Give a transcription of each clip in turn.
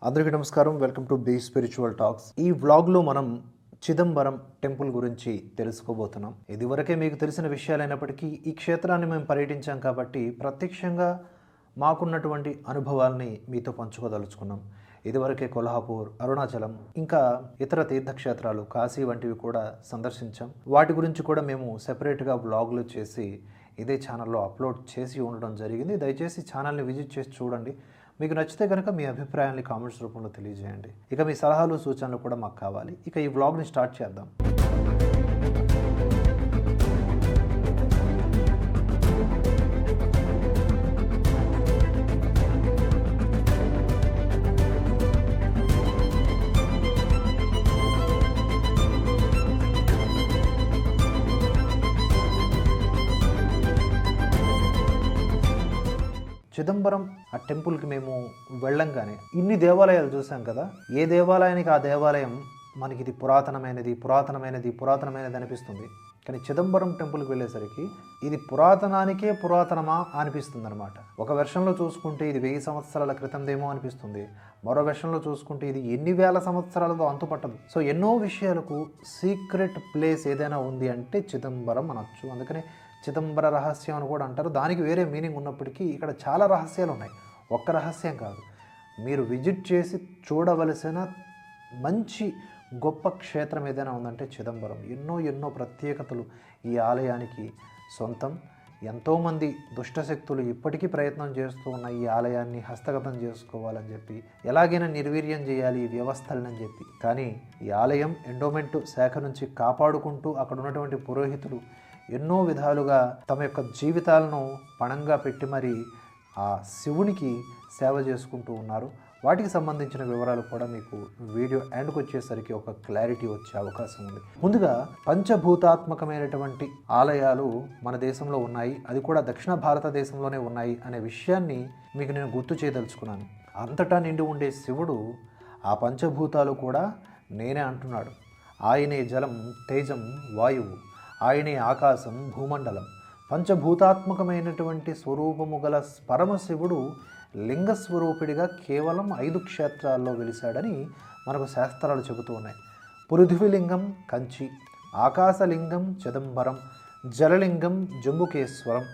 అందరికీ నమస్కారం. Welcome to be spiritual talks. ఈ వ్లాగ్లో మనం చిదంబరం టెంపుల్ గురించి తెలుసుకోబోతున్నాం. ఇదివరకే మీకు తెలిసిన విషయాలైనప్పటికీ ఈ క్షేత్రాన్ని మేము పర్యటించాం కాబట్టి ప్రత్యక్షంగా మాకున్నటువంటి అనుభవాల్ని మీతో పంచుకోదలుచుకున్నాం. ఇదివరకే కొల్హాపూర్, అరుణాచలం, ఇంకా ఇతర తీర్థక్షేత్రాలు, కాశీ వంటివి కూడా సందర్శించాం. వాటి గురించి కూడా మేము సెపరేట్గా వ్లాగులు చేసి ఇదే ఛానల్లో అప్లోడ్ చేసి ఉండడం జరిగింది. దయచేసి ఛానల్ని విజిట్ చేసి చూడండి. మీకు నచ్చితే కనుక మీ అభిప్రాయాన్ని కామెంట్స్ రూపంలో తెలియజేయండి. ఇక మీ సలహాలు సూచనలు కూడా మాకు కావాలి. ఇక ఈ వ్లాగ్ని స్టార్ట్ చేద్దాం. చిదంబరం ఆ టెంపుల్కి మేము వెళ్ళంగానే ఇన్ని దేవాలయాలు చూసాం కదా, ఏ దేవాలయానికి ఆ దేవాలయం మనకి ఇది పురాతనమైనది అనిపిస్తుంది. కానీ చిదంబరం టెంపుల్కి వెళ్ళేసరికి ఇది పురాతనానికే పురాతనమా అనిపిస్తుంది అనమాట. ఒక వెర్షన్లో చూసుకుంటే ఇది 1000 సంవత్సరాల క్రితందేమో అనిపిస్తుంది. మరో వెర్షన్లో చూసుకుంటే ఇది ఎన్ని వేల సంవత్సరాలతో అంతుపట్టదు. సో ఎన్నో విషయాలకు సీక్రెట్ ప్లేస్ ఏదైనా ఉంది అంటే చిదంబరం అనొచ్చు. అందుకనే చిదంబర రహస్యం అని కూడా అంటారు. దానికి వేరే మీనింగ్ ఉన్నప్పటికీ ఇక్కడ చాలా రహస్యాలు ఉన్నాయి. ఒక్క రహస్యం కాదు, మీరు విజిట్ చేసి చూడవలసిన మంచి గొప్ప క్షేత్రం ఏదైనా ఉందంటే చిదంబరం. ఎన్నో ప్రత్యేకతలు ఈ ఆలయానికి సొంతం. ఎంతోమంది దుష్టశక్తులు ఇప్పటికీ ప్రయత్నం చేస్తూ ఉన్న ఈ ఆలయాన్ని హస్తగతం చేసుకోవాలని చెప్పి, ఎలాగైనా నిర్వీర్యం చేయాలి ఈ వ్యవస్థలని చెప్పి. కానీ ఈ ఆలయం ఎండోమెంట్ శాఖ నుంచి కాపాడుకుంటూ అక్కడ ఉన్నటువంటి పురోహితులు ఎన్నో విధాలుగా తమ యొక్క జీవితాలను పణంగా పెట్టి మరి ఆ శివునికి సేవ చేసుకుంటూ ఉన్నారు. వాటికి సంబంధించిన వివరాలు కూడా మీకు వీడియో ఎండ్కి వచ్చేసరికి ఒక క్లారిటీ వచ్చే అవకాశం ఉంది. ముందుగా పంచభూతాత్మకమైనటువంటి ఆలయాలు మన దేశంలో ఉన్నాయి, అది కూడా దక్షిణ భారతదేశంలోనే ఉన్నాయి అనే విషయాన్ని మీకు నేను గుర్తు చేయదలుచుకున్నాను. అంతటా నిండి ఉండే శివుడు ఆ పంచభూతాలు కూడా నేనే అంటున్నాడు. ఆయనే జలం, తేజం, వాయువు, ఆయనే ఆకాశం, భూమండలం. పంచభూతాత్మకమైనటువంటి స్వరూపము గల పరమశివుడు లింగస్వరూపిడిగా కేవలం 5 క్షేత్రాల్లో వెలిశాడని మనకు శాస్త్రాలు చెబుతూ ఉన్నాయి. పృథ్వీలింగం కంచి, ఆకాశలింగం చిదంబరం, జలలింగం జంబుకేశ్వరం,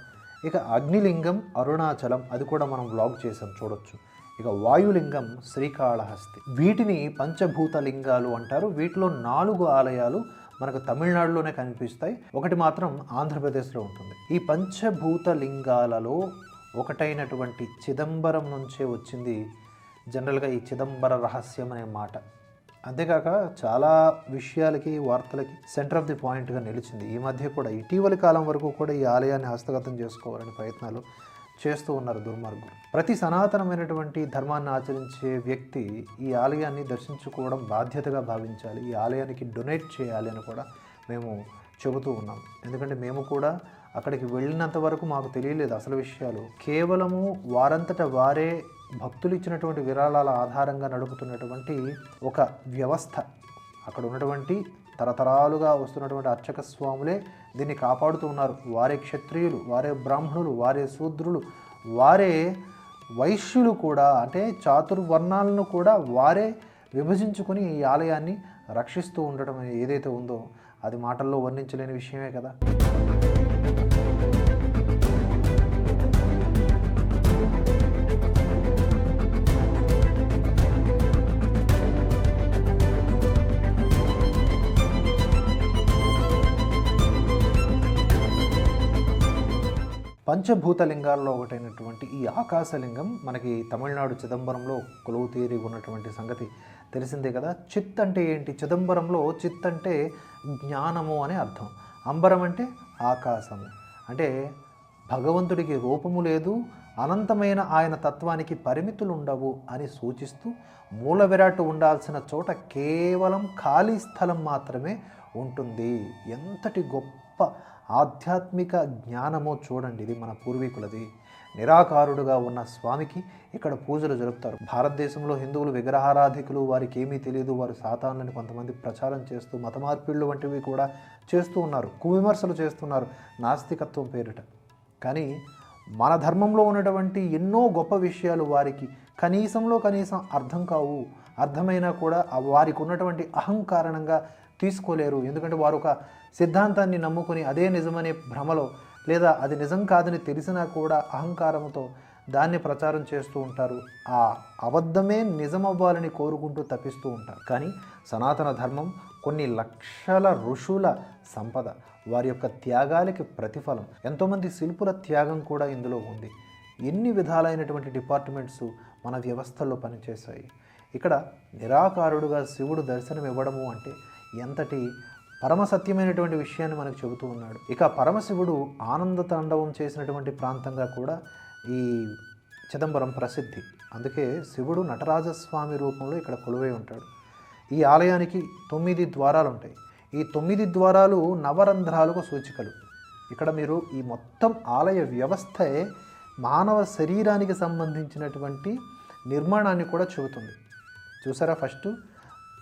ఇక అగ్నిలింగం అరుణాచలం, అది కూడా మనం వ్లాగ్ చేసాం చూడొచ్చు. ఇక వాయులింగం శ్రీకాళహస్తి. వీటిని పంచభూత లింగాలు అంటారు. వీటిలో 4 ఆలయాలు మనకు తమిళనాడులోనే కనిపిస్తాయి, ఒకటి మాత్రం ఆంధ్రప్రదేశ్లో ఉంటుంది. ఈ పంచభూత లింగాలలో ఒకటైనటువంటి చిదంబరం నుంచే వచ్చింది జనరల్గా ఈ చిదంబర రహస్యం అనే మాట. అంతేకాక చాలా విషయాలకి, వార్తలకి సెంటర్ ఆఫ్ ది పాయింట్గా నిలిచింది. ఈ మధ్య కూడా ఇటీవలి కాలం వరకు కూడా ఈ ఆలయాన్ని హస్తగతం చేసుకోవాలని ప్రయత్నాలు చేస్తూ ఉన్నారు దుర్మార్గులు. ప్రతి సనాతనమైనటువంటి ధర్మాన్ని ఆచరించే వ్యక్తి ఈ ఆలయాన్ని దర్శించుకోవడం బాధ్యతగా భావించాలి. ఈ ఆలయానికి డొనేట్ చేయాలి అని కూడా మేము చెబుతూ ఉన్నాం. ఎందుకంటే మేము కూడా అక్కడికి వెళ్ళినంత వరకు మాకు తెలియలేదు అసలు విషయాలు. కేవలము వారంతట వారే భక్తులు ఇచ్చినటువంటి విరాళాల ఆధారంగా నడుపుతున్నటువంటి ఒక వ్యవస్థ. అక్కడ ఉన్నటువంటి తరతరాలుగా వస్తున్నటువంటి అర్చక స్వాములే దీన్ని కాపాడుతూ ఉన్నారు. వారే క్షత్రియులు, వారే బ్రాహ్మణులు, వారే శూద్రులు, వారే వైశ్యులు కూడా, అంటే చాతుర్వర్ణాలను కూడా వారే విభజించుకొని ఈ ఆలయాన్ని రక్షిస్తూ ఉండటం ఏదైతే ఉందో అది మాటల్లో వర్ణించలేని విషయమే కదా. పంచభూతలింగాల్లో ఒకటైనటువంటి ఈ ఆకాశలింగం మనకి తమిళనాడు చిదంబరంలో కొలువు తీరి ఉన్నటువంటి సంగతి తెలిసిందే కదా. చిత్ అంటే ఏంటి? చిదంబరంలో చిత్ అంటే జ్ఞానము అనే అర్థం. అంబరం అంటే ఆకాశము, అంటే భగవంతుడికి రూపము లేదు, అనంతమైన ఆయన తత్వానికి పరిమితులు ఉండవు అని సూచిస్తూ మూల విరాట్ ఉండాల్సిన చోట కేవలం ఖాళీ స్థలం మాత్రమే ఉంటుంది. ఎంతటి గొప్ప ఆధ్యాత్మిక జ్ఞానమో చూడండి. ఇది మన పూర్వీకులది. నిరాకారుడుగా ఉన్న స్వామికి ఇక్కడ పూజలు జరుపుతారు. భారతదేశంలో హిందువులు విగ్రహారాధికులు, వారికి ఏమీ తెలియదు, వారు సాతానులని కొంతమంది ప్రచారం చేస్తూ మత మార్పిళ్ళు వంటివి కూడా చేస్తూ ఉన్నారు, కువిమర్శలు చేస్తున్నారు నాస్తికత్వం పేరిట. కానీ మన ధర్మంలో ఉన్నటువంటి ఎన్నో గొప్ప విషయాలు వారికి కనీసం అర్థం కావు. అర్థమైనా కూడా వారికి ఉన్నటువంటి అహంకారణంగా తీసుకోలేరు. ఎందుకంటే వారు ఒక సిద్ధాంతాన్ని నమ్ముకొని అదే నిజమనే భ్రమలో, లేదా అది నిజం కాదని తెలిసినా కూడా అహంకారంతో దాన్ని ప్రచారం చేస్తూ ఉంటారు. ఆ అబద్ధమే నిజమవ్వాలని కోరుకుంటూ తప్పిస్తూ ఉంటారు. కానీ సనాతన ధర్మం కొన్ని లక్షల ఋషుల సంపద, వారి యొక్క త్యాగాలకి ప్రతిఫలం. ఎంతోమంది శిల్పుల త్యాగం కూడా ఇందులో ఉంది. ఎన్ని విధాలైనటువంటి డిపార్ట్మెంట్స్ మన వ్యవస్థల్లో పనిచేశాయి. ఇక్కడ నిరాకారుడుగా శివుడు దర్శనం ఇవ్వడము అంటే ఎంతటి పరమసత్యమైనటువంటి విషయాన్ని మనకు చెబుతూ ఉన్నాడు. ఇక పరమశివుడు ఆనంద తాండవం చేసినటువంటి ప్రాంతంగా కూడా ఈ చిదంబరం ప్రసిద్ధి. అందుకే శివుడు నటరాజస్వామి రూపంలో ఇక్కడ కొలువై ఉంటాడు. ఈ ఆలయానికి 9 ద్వారాలు ఉంటాయి. ఈ 9 ద్వారాలు నవరంధ్రాలకు సూచికలు. ఇక్కడ మీరు ఈ మొత్తం ఆలయ వ్యవస్థే మానవ శరీరానికి సంబంధించినటువంటి నిర్మాణాన్ని కూడా చెబుతుంది. చూసారా, ఫస్ట్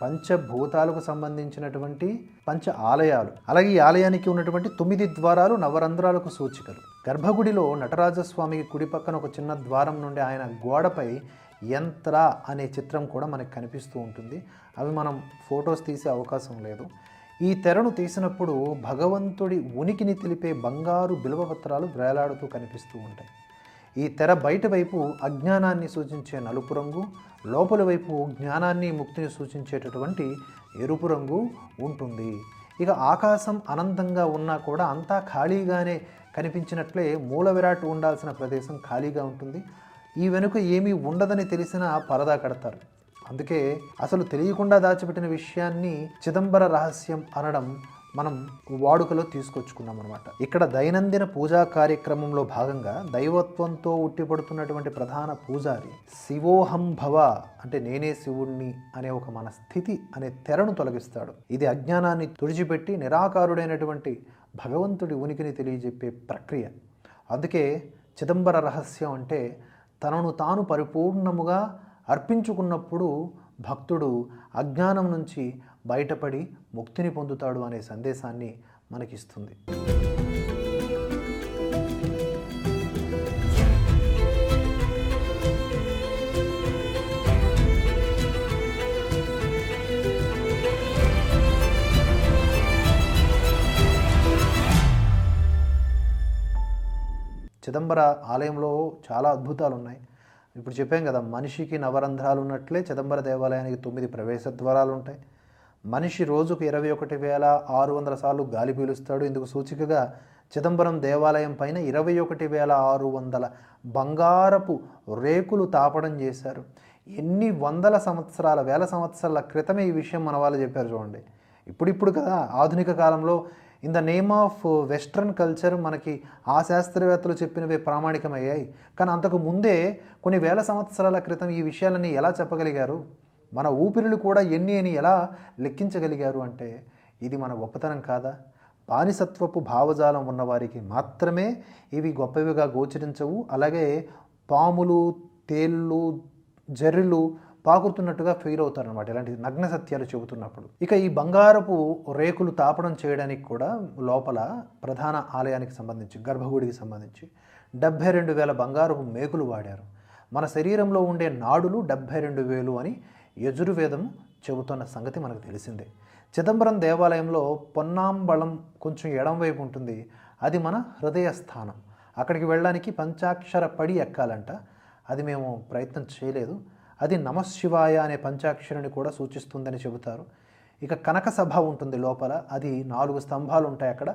పంచభూతాలకు సంబంధించినటువంటి పంచ ఆలయాలు, అలాగే ఈ ఆలయానికి ఉన్నటువంటి 9 ద్వారాలు నవరంధ్రాలకు సూచికలు. గర్భగుడిలో నటరాజస్వామికి కుడి పక్కన ఒక చిన్న ద్వారం నుండి ఆయన గోడపై యంత్ర అనే చిత్రం కూడా మనకు కనిపిస్తూ ఉంటుంది. అవి మనం ఫొటోస్ తీసే అవకాశం లేదు. ఈ తెరను తీసినప్పుడు భగవంతుడి ఉనికిని తెలిపే బంగారు బిల్వపత్రాలు వేలాడుతూ కనిపిస్తూ ఉంటాయి. ఈ తెర బయట వైపు అజ్ఞానాన్ని సూచించే నలుపు రంగు, లోపల వైపు జ్ఞానాన్ని ముక్తిని సూచించేటటువంటి ఎరుపు రంగు ఉంటుంది. ఇక ఆకాశం అనంతంగా ఉన్నా కూడా అంతా ఖాళీగానే కనిపించినట్లే మూల విరాట్ ఉండాల్సిన ప్రదేశం ఖాళీగా ఉంటుంది. ఈ వెనుక ఏమీ ఉండదని తెలిసినా పరదా కడతారు. అందుకే అసలు తెలియకుండా దాచిపెట్టిన విషయాన్ని చిదంబర రహస్యం అనడం మనం వాడుకలో తీసుకొచ్చుకున్నాం అనమాట. ఇక్కడ దైనందిన పూజా కార్యక్రమంలో భాగంగా దైవత్వంతో ఉట్టిపడుతున్నటువంటి ప్రధాన పూజారి శివోహం భవ అంటే నేనే శివుణ్ణి అనే ఒక మన స్థితి అనే తెరను తొలగిస్తాడు. ఇది అజ్ఞానాన్ని తుడిచిపెట్టి నిరాకారుడైనటువంటి భగవంతుడి ఉనికిని తెలియజెప్పే ప్రక్రియ. అందుకే చిదంబర రహస్యం అంటే తనను తాను పరిపూర్ణముగా అర్పించుకున్నప్పుడు భక్తుడు అజ్ఞానం నుంచి బయటపడి ముక్తిని పొందుతాడు అనే సందేశాన్ని మనకిస్తుంది. చిదంబర ఆలయంలో చాలా అద్భుతాలు ఉన్నాయి. ఇప్పుడు చెప్పాం కదా, మనిషికి నవరంధ్రాలు ఉన్నట్లే చిదంబర దేవాలయానికి 9 ప్రవేశ ద్వారాలు ఉంటాయి. మనిషి రోజుకు 21,600 సార్లు గాలి పీలుస్తాడు. ఇందుకు సూచికగా చిదంబరం దేవాలయం పైన 21,600 బంగారపు రేకులు తాపడం చేశారు. ఎన్ని వందల సంవత్సరాల, వేల సంవత్సరాల క్రితమే ఈ విషయం మన వాళ్ళు చెప్పారు చూడండి. ఇప్పుడు కదా ఆధునిక కాలంలో in the name of western culture మనకి ఆ శాస్త్రవేత్తలు చెప్పినవే ప్రామాణికమయ్యాయి. కానీ అంతకు ముందే కొన్ని వేల సంవత్సరాల క్రితం ఈ విషయాలని ఎలా చెప్పగలిగారు? మన ఊపిరులు కూడా ఎన్ని అని ఎలా లెక్కించగలిగారు అంటే ఇది మన గొప్పతనం కాదా? బానిసత్వపు భావజాలం ఉన్నవారికి మాత్రమే ఇవి గొప్పవిగా గోచరించవు. అలాగే పాములు, తేళ్ళు, జర్రిలు పాకుతున్నట్టుగా ఫీల్ అవుతారనమాట ఇలాంటి నగ్న సత్యాలు చెబుతున్నప్పుడు. ఇక ఈ బంగారపు రేకులు తాపడం చేయడానికి కూడా లోపల ప్రధాన ఆలయానికి సంబంధించి, గర్భగుడికి సంబంధించి 72,000 బంగారపు మేకులు వాడారు. మన శరీరంలో ఉండే నాడులు 72,000 అని యజుర్వేదం చెబుతున్న సంగతి మనకు తెలిసిందే. చిదంబరం దేవాలయంలో పొన్నాంబళం కొంచెం ఎడంవైపు ఉంటుంది. అది మన హృదయ స్థానం. అక్కడికి వెళ్ళడానికి పంచాక్షర పడి ఎక్కాలంట. అది మేము ప్రయత్నం చేయలేదు. అది నమశివాయ అనే పంచాక్షరిని కూడా సూచిస్తుందని చెబుతారు. ఇక కనక సభ ఉంటుంది లోపల. అది 4 స్తంభాలు ఉంటాయి. అక్కడ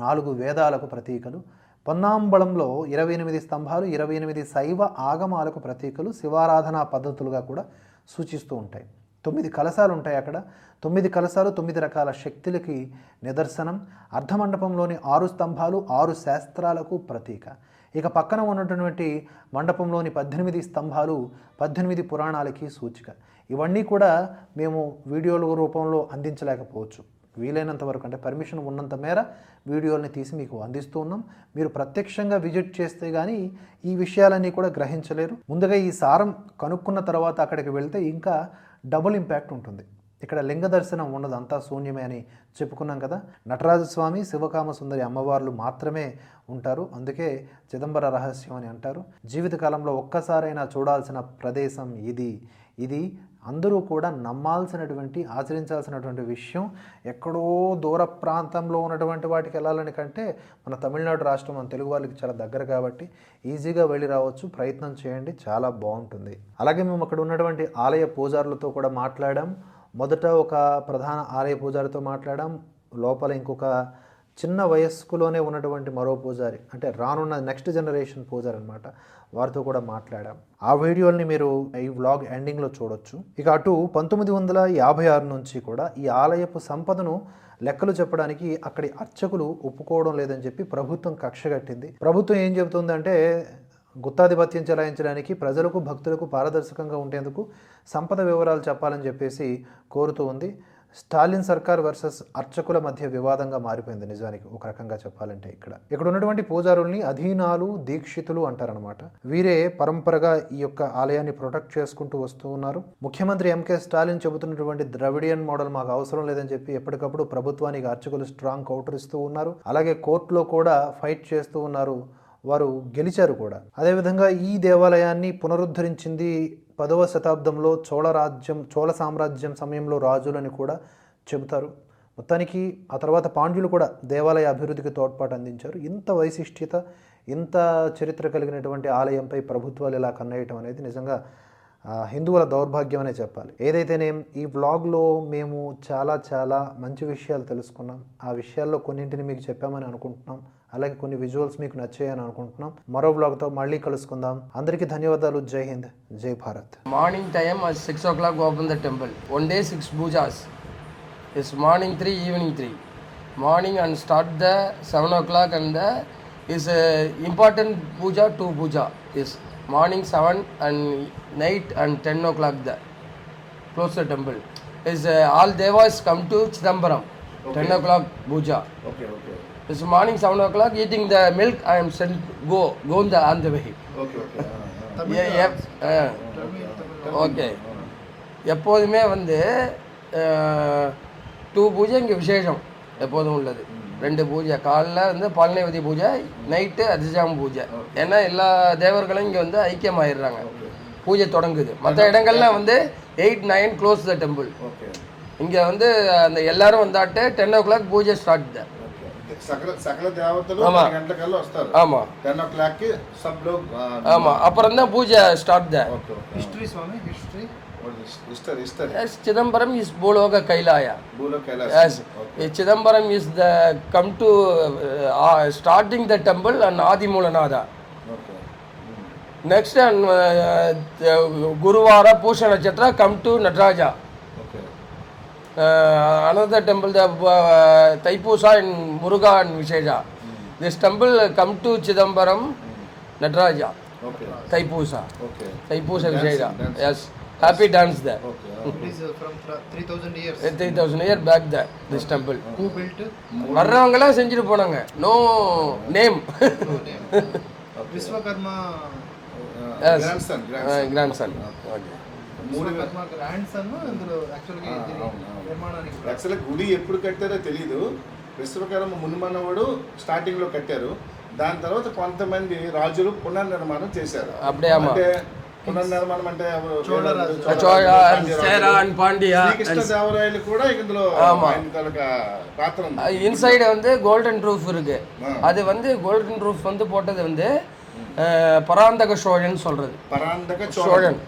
4 వేదాలకు ప్రతీకలు. పొన్నాంబళంలో 28 స్తంభాలు, 28 శైవ ఆగమాలకు ప్రతీకలు, శివారాధనా పద్ధతులుగా కూడా సూచిస్తూ ఉంటాయి. 9 కలశాలు ఉంటాయి అక్కడ. 9 కలశాలు 9 రకాల శక్తులకి నిదర్శనం. అర్ధమండపంలోని 6 స్తంభాలు 6 శాస్త్రాలకు ప్రతీక. ఇక పక్కన ఉన్నటువంటి మండపంలోని 18 స్తంభాలు 18 పురాణాలకి సూచిక. ఇవన్నీ కూడా మేము వీడియోల రూపంలో అందించలేకపోవచ్చు. వీలైనంత వరకు అంటే పర్మిషన్ ఉన్నంత మేర వీడియోల్ని తీసి మీకు అందిస్తూ ఉన్నాం. మీరు ప్రత్యక్షంగా విజిట్ చేస్తే కానీ ఈ విషయాలన్నీ కూడా గ్రహించలేరు. ముందుగా ఈ సారం కనుక్కున్న తర్వాత అక్కడికి వెళ్తే ఇంకా డబుల్ ఇంపాక్ట్ ఉంటుంది. ఇక్కడ లింగ దర్శనం ఉండదు, అంతా శూన్యమే అని చెప్పుకున్నాం కదా. నటరాజస్వామి, శివకామ సుందరి అమ్మవార్లు మాత్రమే ఉంటారు, అందుకే చిదంబర రహస్యం అని అంటారు. జీవితకాలంలో ఒక్కసారైనా చూడాల్సిన ప్రదేశం ఇది అందరూ కూడా నమ్మాల్సినటువంటి, ఆచరించాల్సినటువంటి విషయం. ఎక్కడో దూర ప్రాంతంలో ఉన్నటువంటి వాటికి వెళ్ళాలని కంటే మన తమిళనాడు రాష్ట్రం మన తెలుగు వాళ్ళకి చాలా దగ్గర కాబట్టి ఈజీగా వెళ్ళి రావచ్చు. ప్రయత్నం చేయండి, చాలా బాగుంటుంది. అలాగే మేము అక్కడ ఉన్నటువంటి ఆలయ పూజారులతో కూడా మాట్లాడాం. మొదట ఒక ప్రధాన ఆలయ పూజారితో మాట్లాడాం, లోపల ఇంకొక చిన్న వయస్కులోనే ఉన్నటువంటి మరో పూజారి, అంటే రానున్న నెక్స్ట్ జనరేషన్ పూజారి అనమాట, వారితో కూడా మాట్లాడాం. ఆ వీడియోల్ని మీరు ఈ వ్లాగ్ ఎండింగ్లో చూడొచ్చు. ఇక అటు 1956 నుంచి కూడా ఈ ఆలయపు సంపదను లెక్కలు చెప్పడానికి అక్కడి అర్చకులు ఒప్పుకోవడం లేదని చెప్పి ప్రభుత్వం కక్ష కట్టింది. ప్రభుత్వం ఏం చెబుతుందంటే గుత్తాధిపత్యం చెలాయించడానికి, ప్రజలకు భక్తులకు పారదర్శకంగా ఉండేందుకు సంపద వివరాలు చెప్పాలని చెప్పేసి కోరుతూ ఉంది. స్టాలిన్ సర్కార్ వర్సెస్ అర్చకుల మధ్య వివాదంగా మారిపోయింది నిజానికి ఒక రకంగా చెప్పాలంటే. ఇక్కడ ఉన్నటువంటి పూజారుల్ని అధీనాలు, దీక్షితులు అంటారనమాట. వీరే పరంపరగా ఈ యొక్క ఆలయాన్ని ప్రొటెక్ట్ చేసుకుంటూ వస్తూ ఉన్నారు. ముఖ్యమంత్రి ఎంకే స్టాలిన్ చెబుతున్నటువంటి ద్రవిడియన్ మోడల్ మాకు అవసరం లేదని చెప్పి ఎప్పటికప్పుడు ప్రభుత్వానికి అర్చకులు స్ట్రాంగ్ కౌంటర్ ఇస్తూ ఉన్నారు. అలాగే కోర్టులో కూడా ఫైట్ చేస్తూ ఉన్నారు, వారు గెలిచారు కూడా. అదేవిధంగా ఈ దేవాలయాన్ని పునరుద్ధరించింది 10వ శతాబ్దంలో చోళ సామ్రాజ్యం సమయంలో రాజులని కూడా చెబుతారు. మొత్తానికి ఆ తర్వాత పాండ్యులు కూడా దేవాలయ అభివృద్ధికి తోడ్పాటు అందించారు. ఇంత వైశిష్ట్యత, ఇంత చరిత్ర కలిగినటువంటి ఆలయంపై ప్రభుత్వాలు ఇలా కన్నేయటం అనేది నిజంగా హిందువుల దౌర్భాగ్యం అనే చెప్పాలి. ఏదైతేనేం ఈ వ్లాగ్లో మేము చాలా మంచి విషయాలు తెలుసుకున్నాం. ఆ విషయాల్లో కొన్నింటిని మీకు చెప్పామని అనుకుంటున్నాం. అలాగే కొన్ని విజువల్స్ మీకు నచ్చాయని అనుకుంటున్నాం. మరో వ్లాగ్తో మళ్ళీ కలుసుకుందాం. అందరికీ ధన్యవాదాలు. జై హింద్, జై Bharat. Morning time 6 o'clock open the temple. One day 6 pujas. Is morning 3, evening 3. Morning and start the 7 o'clock and the is important puja, 2 puja is morning 7 and night and 10 o'clock the close the temple. Is all devas come to Chidambaram. Okay. 10 o'clock puja. Okay. This morning 7 o'clock eating the milk. I am sent go on the way. Okay. Okay. எப்போதுமே வந்து 2 பூஜை இங்கே விசேஷம் எப்போதும் உள்ளது. 2 பூஜை, காலைல வந்து பால்நேவதி பூஜை, நைட்டு அதிசாம பூஜை. ஏன்னா எல்லா தேவர்களும் இங்கே வந்து ஐக்கியமாயிடுறாங்க, பூஜை தொடங்குது. மற்ற இடங்கள்லாம் வந்து 8, 9 க்ளோஸ் த டெம்பிள். இங்கே வந்து அந்த எல்லாரும் வந்தாட்டு 10 o'clock பூஜை ஸ்டார்ட் த. సకల దేవతలు 10 గంటలకల్లా వస్తారు. ஆமா 10 o'clock కి सब लोग ஆமா அப்புறம் தான் பூஜை start the. History Swami history Yes, Chidambaram is Bologa Kailaya. Yes, Chidambaram is the come to starting the temple and Adi Moolanada. Okay. Next and Guruvara Pusha Nachatra come to Nataraja. Okay. Another temple, the Taipusa and Muruga and Visheja. This temple come to Chidambaram, Nataraja. Okay. Taipusa. Okay. Taipusa Visheja. Yes. Happy dance there. Okay. It is from 3,000 years. 3,000 years back there, this temple. Who built it? வர்றவங்கலாம் செஞ்சுட்டு போனாங்க. No name. Vishwakarma grandson. Okay. Vishwakarma grandson అందులో యాక్చువల్గా నిర్మాణానికి యాక్చువల్గా గుడి ఎప్పుడు కట్టారో తెలియదు. Vishwakarma మునిమనవడు starting లో కట్టారు. దాని తర్వాత కొంతమంది రాజులు పునర్నిర్మాణం చేశారు. అంటే పునర్నిర్మాణం అంటే శ్రీకృష్ణదేవరాయలు కూడా ఇందులో పాత్ర ఉంది. இன்சைடு வந்து கோல்டன் ரூஃப் இருக்கு. அது வந்து கோல்டன் ரூஃப் வந்து போட்டது வந்து பராந்தக சோழன் சொல்றது. Parantaka Cholan.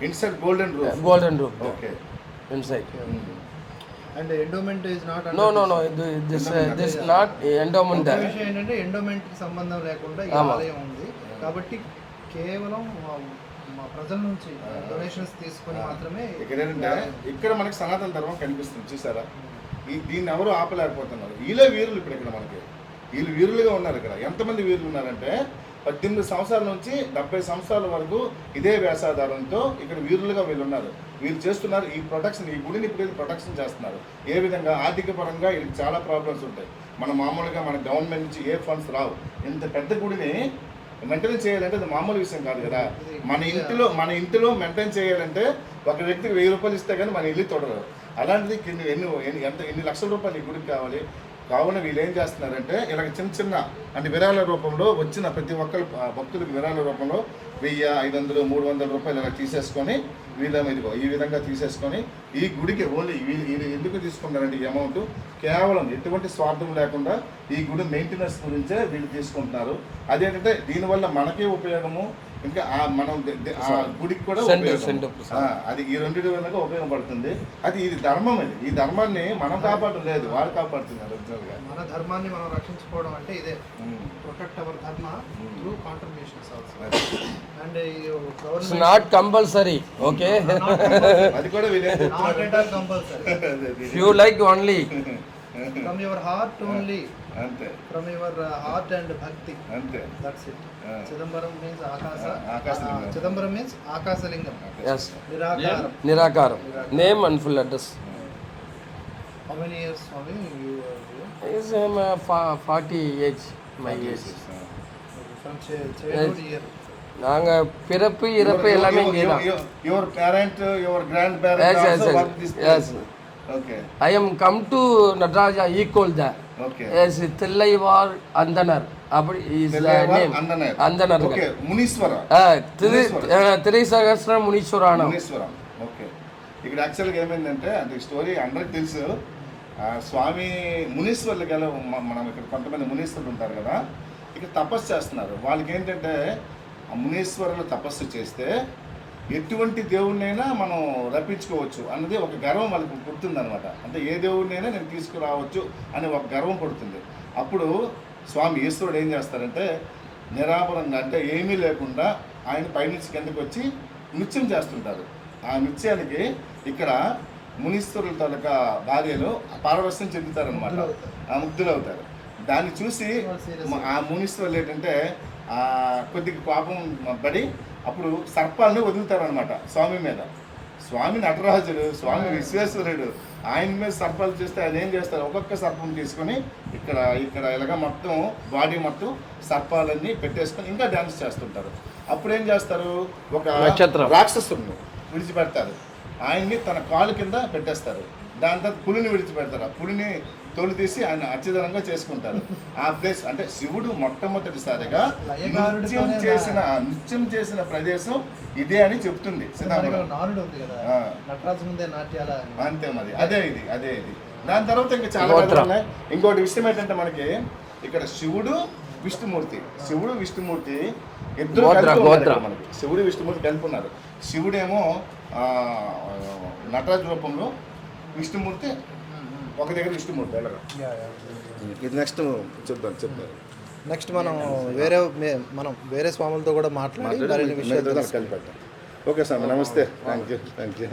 Inside golden roof. Okay. Inside. And endowment is not under no this not endowment. విషయం ఏంటంటే ఎండోమెంట్ కి సంబంధం లేకుండా ఈ ఆలయం ఉంది కాబట్టి కేవలం మా ప్రజల నుంచి డొనేషన్స్ తీసుకొని మాత్రమే. ఇక్కడ మనకి సనాతన ధర్మం కనిపిస్తుంది చూసారా. దీన్ని ఎవరు ఆపలేకపోతున్నారు. వీళ్ళే వీరులు. ఇప్పుడు ఇక్కడ మనకి వీళ్ళు వీరులుగా ఉన్నారు. ఇక్కడ ఎంతమంది వీరులు ఉన్నారంటే 18 సంవత్సరాల నుంచి 70 సంవత్సరాల వరకు ఇదే వేషాధారంతో ఇక్కడ వీరులుగా వీళ్ళు ఉన్నారు. వీళ్ళు చేస్తున్నారు ఈ ప్రొటెక్షన్. ఈ గుడిని ఇప్పుడు ప్రొటెక్షన్ చేస్తున్నారు. ఏ విధంగా ఆర్థిక పరంగా వీళ్ళకి చాలా ప్రాబ్లమ్స్ ఉంటాయి. మన మామూలుగా మన గవర్నమెంట్ నుంచి ఏ ఫండ్స్ రావు. ఇంత పెద్ద గుడిని మెయింటైన్ చేయాలంటే అది మామూలు విషయం కాదు కదా. మన ఇంటిలో మెయింటైన్ చేయాలంటే ఒక వ్యక్తికి 1000 రూపాయలు ఇస్తే కానీ మన ఇల్లు తొడరు. అలాంటిది ఎన్ని లక్షల రూపాయలు ఈ గుడికి కావాలి. కావున వీళ్ళు ఏం చేస్తున్నారంటే ఇలాగ చిన్న అంటే విరాళ రూపంలో వచ్చిన ప్రతి ఒక్కరు భక్తులకు విరాళ రూపంలో 1000, 500, 300 రూపాయలు ఇలా తీసేసుకొని ఇదిగో ఈ విధంగా తీసేసుకొని ఈ గుడికి ఓన్లీ వీళ్ళు ఎందుకు తీసుకుంటారంటే ఈ అమౌంట్ కేవలం ఎటువంటి స్వార్థం లేకుండా ఈ గుడి మెయింటెనెన్స్ గురించే వీళ్ళు తీసుకుంటున్నారు. అదేంటంటే దీనివల్ల మనకే ఉపయోగము, ఇంకా మనం ఆ గుడికి కూడా అది ఈ రెండింటి విధంగా ఉపయోగపడుతుంది. అది ఇది ధర్మం. ఈ ధర్మాన్ని మనం కాపాడడం లేదు, వాళ్ళు కాపాడుతున్నారు. మన ధర్మాన్ని మనం రక్షించుకోవడం అంటే ఇదే, protect our dharma through contributions also. And it's not compulsory. Okay, అది కూడా compulsory. You like only from your heart only, అంతే, from your heart and bhakti, అంతే, that's it. Chidambaram means Akashalingam. Chidambaram means Akashalingam. yes, నిరాకారం. నిరాకారం. Name and full address. How many years, Swami, you are here? Is 40 age, my age. From childhood year. நாங்க பிறப்பு இறப்பு எல்லாமே இங்கே தான். Your parent, your grandparent Yes, yes, also yes. work this place. Yes. Okay. I am come to Nataraja equal there. Okay. Yes, Tillaivar Andanar. அப்படி is the name. Andanar. Okay, Munishwara. తిరిసహస్ర మునీశ్వరాణం. మునీశ్వరం. ఓకే. ఇక్కడ యాక్చువల్గా ఏమైందంటే అంటే స్టోరీ అందరికి తెలుసు. స్వామి మునీశ్వర్లు గల మనం ఇక్కడ కొంతమంది మునీశ్వరులు ఉంటారు కదా, ఇక్కడ తపస్సు చేస్తున్నారు. వాళ్ళకి ఏంటంటే ఆ మునీశ్వరులు తపస్సు చేస్తే ఎటువంటి దేవుడినైనా మనం రప్పించుకోవచ్చు అన్నది ఒక గర్వం వాళ్ళకి పుడుతుందనమాట. అంటే ఏ దేవుడినైనా నేను తీసుకురావచ్చు అని ఒక గర్వం పుడుతుంది. అప్పుడు స్వామి ఈశ్వరుడు ఏం చేస్తారంటే నిరాభరంగా అంటే ఏమీ లేకుండా ఆయన పైనుంచి కిందకి వచ్చి నృత్యం చేస్తుంటారు. ఆ నృత్యానికి ఇక్కడ మునీశ్వరుల తాలూకా భార్యలు పారవశ్యం చెందుతారనమాట, ముగ్ధులు అవుతారు. దాన్ని చూసి ఆ మునీశ్వరులు ఏంటంటే కొద్దిగా కోపం పడి అప్పుడు సర్పాలను వదులుతారనమాట స్వామి మీద. స్వామి నటరాజుడు, స్వామి విశ్వేశ్వరుడు, ఆయన మీద సర్పాలు చేస్తే ఆయన ఏం చేస్తారు, ఒక్కొక్క సర్పం తీసుకొని ఇక్కడ ఇలాగ మొత్తం బాడీ మొత్తం సర్పాలన్నీ పెట్టేసుకొని ఇంకా డ్యాన్స్ చేస్తుంటారు. అప్పుడు ఏం చేస్తారు, ఒక రాక్షసుడిని విడిచిపెడతారు, ఆయన్ని తన కాలు కింద పెట్టేస్తారు. దాని తర్వాత పులిని విడిచిపెడతారు. ఆ పులిని తోలు తీసి ఆయన అత్యధనంగా చేసుకుంటారు. ఆ ప్లేస్ అంటే శివుడు మొట్టమొదటిసారిగా నృత్యం చేసిన ప్రదేశం ఇదే అని చెప్తుంది. అంతే మరి, అదే ఇది. దాని తర్వాత ఇంకా చాలా ఉన్నాయి. ఇంకోటి విషయం ఏంటంటే మనకి ఇక్కడ శివుడు విష్ణుమూర్తి ఇద్దరు మనకి శివుడు విష్ణుమూర్తి కలిపి ఉన్నారు. శివుడేమో నటరాజు రూపంలో, విష్ణుమూర్తి ఒక దగ్గర విష్ణుమూర్తి. ఇది నెక్స్ట్ చెప్తారు. నెక్స్ట్ మనం వేరే స్వాములతో కూడా మాట్లాడి కలిపెట్టాం. ఓకే సార్, నమస్తే. Thank you.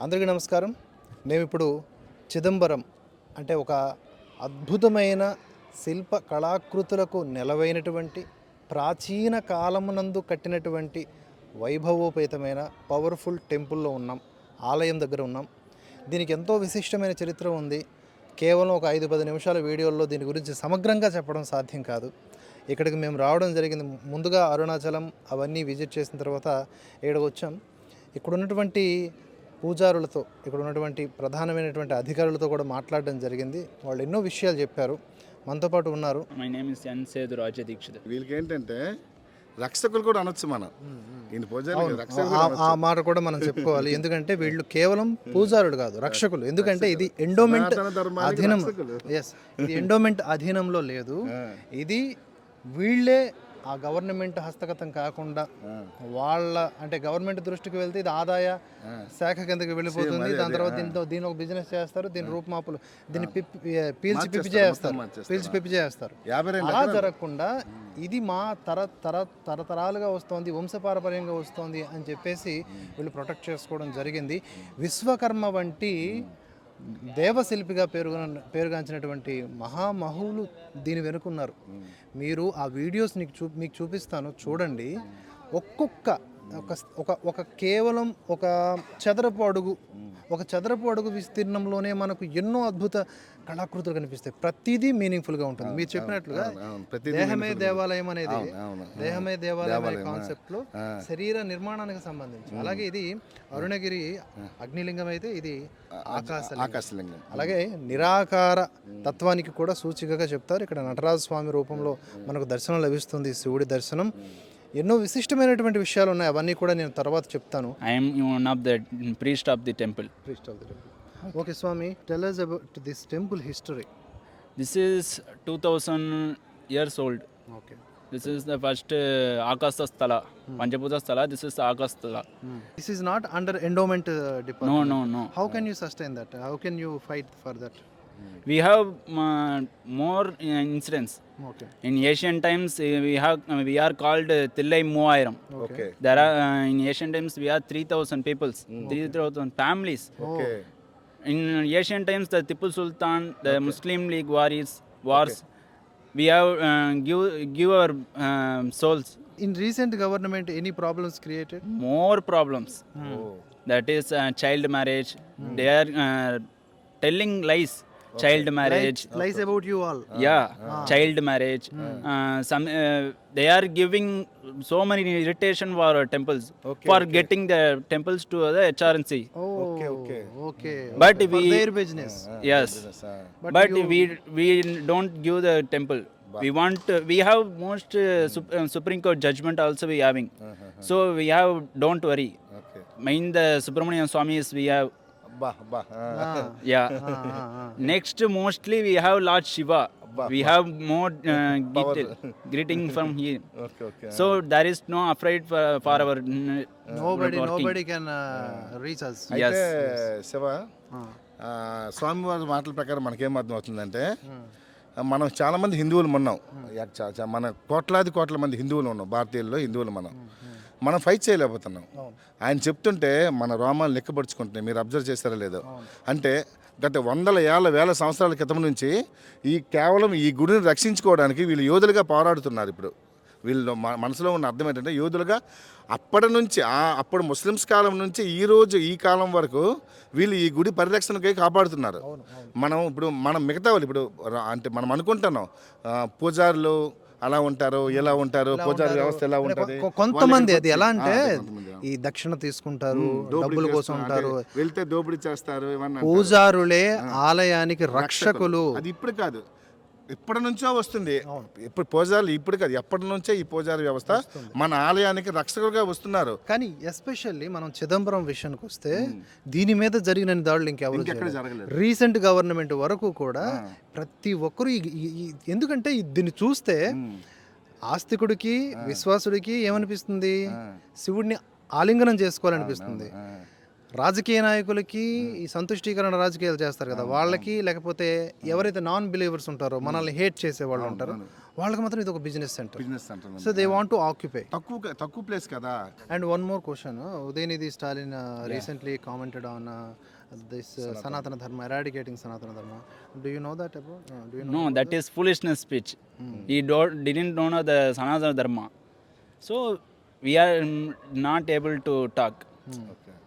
అందరికీ నమస్కారం. మేము ఇప్పుడు చిదంబరం అంటే ఒక అద్భుతమైన శిల్ప కళాకృతులకు నెలవైనటువంటి ప్రాచీన కాలమునందు కట్టినటువంటి వైభవోపేతమైన పవర్ఫుల్ టెంపుల్లో ఉన్నాం, ఆలయం దగ్గర ఉన్నాం. దీనికి ఎంతో విశిష్టమైన చరిత్ర ఉంది. కేవలం ఒక 5-10 నిమిషాల వీడియోల్లో దీని గురించి సమగ్రంగా చెప్పడం సాధ్యం కాదు. ఇక్కడికి మేము రావడం జరిగింది. ముందుగా అరుణాచలం అవన్నీ విజిట్ చేసిన తర్వాత ఇక్కడికి వచ్చాం. ఇక్కడ ఉన్నటువంటి పూజారులతో, ఇక్కడ ఉన్నటువంటి ప్రధానమైనటువంటి అధికారులతో కూడా మాట్లాడడం జరిగింది. వాళ్ళు ఎన్నో విషయాలు చెప్పారు. మనతో పాటు ఉన్నారు. మై నేమ్ ఇస్ జన్సేదు రాజ దీక్షిత్. వీళ్ళకి ఏంటంటే రక్షకులు కూడా అనొచ్చు మనం. ఆ మాట కూడా మనం చెప్పుకోవాలి. ఎందుకంటే వీళ్ళు కేవలం పూజారుడు కాదు, రక్షకులు. ఎందుకంటే ఇది ఎండోమెంట్ అధీనం. ఇది ఎండోమెంట్ అధీనంలో లేదు. ఇది వీళ్ళే ఆ గవర్నమెంట్ హస్తగతం కాకుండా వాళ్ళ అంటే గవర్నమెంట్ దృష్టికి వెళ్తే ఇది ఆదాయ శాఖ కిందకి వెళ్ళిపోతుంది. దాని తర్వాత దీని ఒక బిజినెస్ చేస్తారు, దీని రూపుమాపులు దీన్ని పీల్చి పిప్పి చేస్తారు. అలా జరగకుండా ఇది మా తరతరాలుగా వస్తుంది, వంశపారపర్యంగా వస్తుంది అని చెప్పేసి వీళ్ళు ప్రొటెక్ట్ చేసుకోవడం జరిగింది. విశ్వకర్మ వంటి దేవశిల్పిగా పేరుగాంచినటువంటి మహామహులు దీని వెనుకున్నారు. మీరు ఆ వీడియోస్ మీకు చూపిస్తాను, చూడండి. ఒక్కొక్క ఒక కేవలం ఒక చదరపు అడుగు విస్తీర్ణంలోనే మనకు ఎన్నో అద్భుత కళాకృతులు కనిపిస్తాయి. ప్రతిదీ మీనింగ్ఫుల్గా ఉంటుంది. మీరు చెప్పినట్లుగా దేహమే దేవాలయం అనేది దేహమే దేవాలయం అనే కాన్సెప్ట్లో శరీర నిర్మాణానికి సంబంధించి. అలాగే ఇది అరుణగిరి అగ్నిలింగం అయితే ఇది ఆకాశలింగం. అలాగే నిరాకార తత్వానికి కూడా సూచికగా చెప్తారు. ఇక్కడ నటరాజ స్వామి రూపంలో మనకు దర్శనం లభిస్తుంది, శివుడి దర్శనం. ఎన్నో విశిష్టమైనటువంటి విషయాలు ఉన్నాయి, అవన్నీ కూడా నేను తర్వాత చెప్తాను. I am one of the priest of the temple. Okay swami, tell us about this temple history. This is 2000 years old. Okay, This is the first Akasa Sthala, Panchapuja Sthala. This is Akasa Sthala. This is not under endowment department. No. How can you sustain that? How can you fight for that? We have more incidents. Okay, In ancient times, we are called Tillai Moovayiram. Okay There are in ancient times we are 3,000 peoples, 3,000 families. Okay In ancient times, the Tipu Sultan, the Muslim League wars, we have give our souls. In recent government any problems created? More problems. That is child marriage. They are telling lies. Child marriage. Lies about you all. Yeah, child marriage. They are giving so many irritation for temples, for getting the temples to the HRNC. Okay, But for we, their business. yes, but we don't give the temple. We have most Supreme Court judgment also we having. So we have, don't worry. Main the Subramanian Swamis we have. అబ్బా Yeah. Next, mostly we have Lord Shiva. We have more greeting from here. Okay So there is no afraid for our Nobody can reach us. అయితే శివ, స్వామివారి మాటల ప్రకారం మనకేం అర్థం అవుతుందంటే, మనం చాలామంది హిందువులు ఉన్నాం. మన కోట్ల మంది హిందువులు ఉన్నాం, భారతీయుల్లో హిందువులు మనం ఫైట్ చేయలేకపోతున్నాం. ఆయన చెప్తుంటే మన రోమాలు లెక్కపరుచుకుంటున్నాయి. మీరు అబ్జర్వ్ చేస్తారో లేదో, అంటే గత వేల సంవత్సరాల క్రితం నుంచి కేవలం ఈ గుడిని రక్షించుకోవడానికి వీళ్ళు యోధులుగా పోరాడుతున్నారు. ఇప్పుడు వీళ్ళు మనసులో ఉన్న అర్థం ఏంటంటే, యోధులుగా అప్పటి నుంచి అప్పుడు ముస్లిమ్స్ కాలం నుంచి ఈ కాలం వరకు వీళ్ళు ఈ గుడి పరిరక్షణకై కాపాడుతున్నారు. మనం మిగతా వాళ్ళు ఇప్పుడు అంటే మనం అనుకుంటున్నాం పూజారులు అలా ఉంటారు, ఎలా ఉంటారు, పూజారి వ్యవస్థ ఎలా ఉంటుంది. కొంతమంది అది ఎలా అంటే ఈ దక్షిణ తీసుకుంటారు, డబ్బుల కోసం ఉంటారు, వెళ్తే దోపిడీ చేస్తారు. పూజారులే ఆలయానికి రక్షకులు. అది ఇప్పుడు కాదు, ఇప్పటి నుంచో వస్తుంది. ఇప్పుడు పూజారులు ఇప్పుడు కాదు, ఎప్పటి నుంచే ఈ పూజారి వ్యవస్థ మన ఆలయానికి రక్షకులుగా వస్తున్నారు. కానీ ఎస్పెషల్లీ మనం చిదంబరం విషయానికి వస్తే దీని మీద జరిగిన దాడులు ఇంకెవరు జరగలేదు. రీసెంట్ గవర్నమెంట్ వరకు కూడా ప్రతి ఒక్కరు ఎందుకంటే దీన్ని చూస్తే ఆస్తికుడికి విశ్వాసుడికి ఏమనిపిస్తుంది? శివుడిని ఆలింగనం చేసుకోవాలనిపిస్తుంది. రాజకీయ నాయకులకి ఈ సంతుష్టీకరణ రాజకీయాలు చేస్తారు కదా, వాళ్ళకి, లేకపోతే ఎవరైతే నాన్ బిలీవర్స్ ఉంటారో, మనల్ని హేట్ చేసే వాళ్ళు ఉంటారో, వాళ్ళకి మాత్రం ఇది ఒక business centre. So they want to occupy. తక్కువ ప్లేస్ కదా. And one more question, Udhayanidhi Stalin recently commented on this Sanatana Dharma, eradicating Sanatana Dharma. Do you know that about? No, that is foolishness speech. He didn't know the Sanatana Dharma. So we are not able to talk.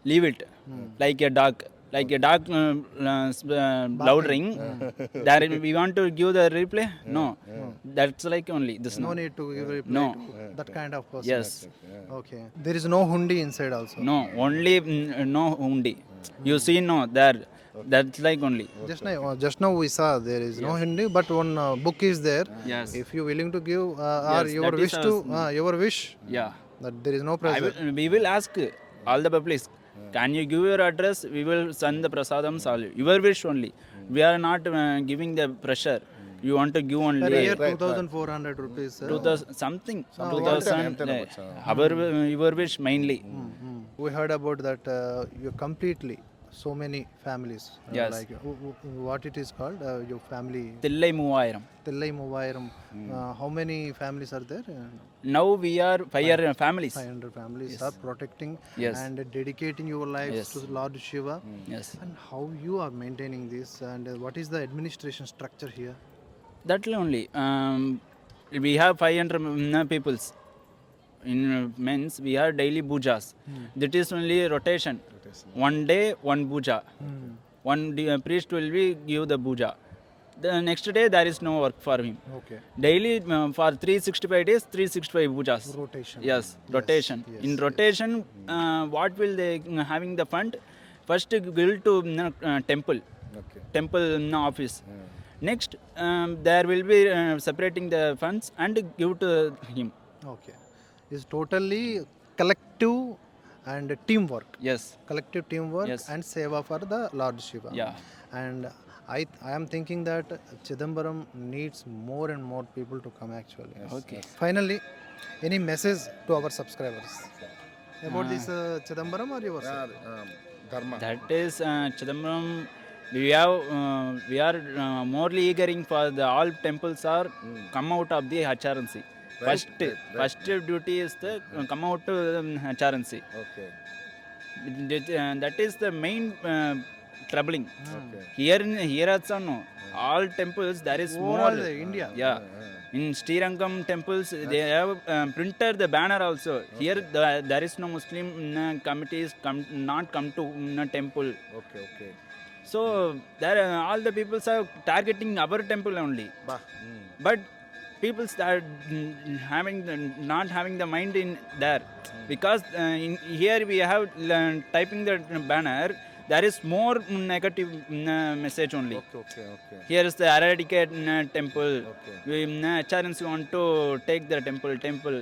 Leave it. Like a dog loudering. There we want to give the replay. No, that's like only this. No need to give reply. No. To that kind of person. Yes. Okay. There is no hundi inside also. No, only no hundi. You see, no there. That's like only. Just now we saw there is no hundi, but one book is there. Yes. If you willing to give or Yes, your that wish is to your wish, Yeah. that there is no pressure. We will ask all the public. Can you give your address? We will send the prasadam. Your wish only. We are not giving the pressure. You want to give only. Here 2,400 rupees. 2,000 something. 2,000. Your wish mainly. We heard about that. You completely so many families. Yes. Like what it is called? Your family. Tillai Moovayiram. Tillai Moovayiram. How many families are there? Now we are 500 families. 500 families are protecting Yes. and dedicating your lives to Lord Shiva. Yes. And how you are maintaining this, and what is the administration structure here? That only. We have 500 peoples. in men's we have daily pujas. That is only rotation. One day one puja. One priest will be give the puja. The next day there is no work for him. Okay Daily for 365 days 365 pujas. Rotation Yes, rotation. In rotation, what will they having the fund? First will to temple. Okay Temple office. Next, there will be separating the funds and give to him. Okay is totally collective and team work Yes. collective teamwork Yes. and seva for the Lord Shiva. Yeah. And I am thinking that Chidambaram needs more and more people to come actually. Okay. Finally, any message to our subscribers about this Chidambaram or yours? ధర్మ That is Chidambaram. We are morely eagering for the all temples are come out of the HRNC. First duty is the come out to HRNC. Okay That is the main troubling. Okay Here also no. All temples there is Overall, more. India. Yeah. In Srirangam temples, they have printed the banner also. Here there is no Muslim committees not come to temple. Okay okay So there all the peoples are targeting our temple only. బా But people start not having the mind in there because in here we have typing the banner. There is more negative message only. Okay okay okay Here is the eradicate temple. Okay. We HRNC want to take the temple.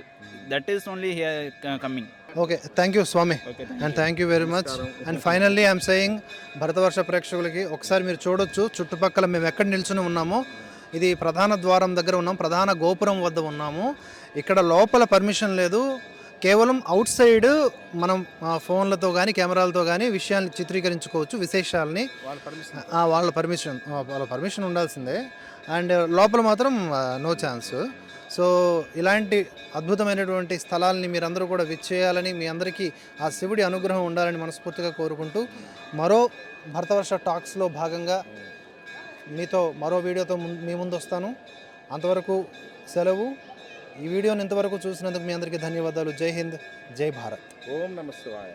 That is only here coming. Okay, thank you Swami. Okay, And thank you very much. And finally I am saying Bharatavarsha ప్రేక్షకులకి ఒకసారి మీరు చూడొచ్చు చుట్టుపక్కల మేము ఎక్కడ నిల్చుని ఉన్నామో ఇది ప్రధాన ద్వారం దగ్గర ఉన్నాం, ప్రధాన గోపురం వద్ద ఉన్నాము. ఇక్కడ లోపల పర్మిషన్ లేదు, కేవలం అవుట్ సైడ్ మనం ఫోన్లతో కానీ కెమెరాలతో కానీ విషయాన్ని చిత్రీకరించుకోవచ్చు, విశేషాలని. వాళ్ళ పర్మిషన్ ఉండాల్సిందే. అండ్ లోపల మాత్రం నో ఛాన్స్. సో ఇలాంటి అద్భుతమైనటువంటి స్థలాల్ని మీరందరూ కూడా విచ్చేయాలని, మీ అందరికీ ఆ శివుడి అనుగ్రహం ఉండాలని మనస్ఫూర్తిగా కోరుకుంటూ మరో భరతవర్ష టాక్స్లో భాగంగా మీతో మరో వీడియోతో మీ ముందు వస్తాను. అంతవరకు సెలవు. ఈ వీడియోని ఇంతవరకు చూసినందుకు మీ అందరికీ ధన్యవాదాలు. జై హింద్, జై భారత్. ఓం నమః శివాయ.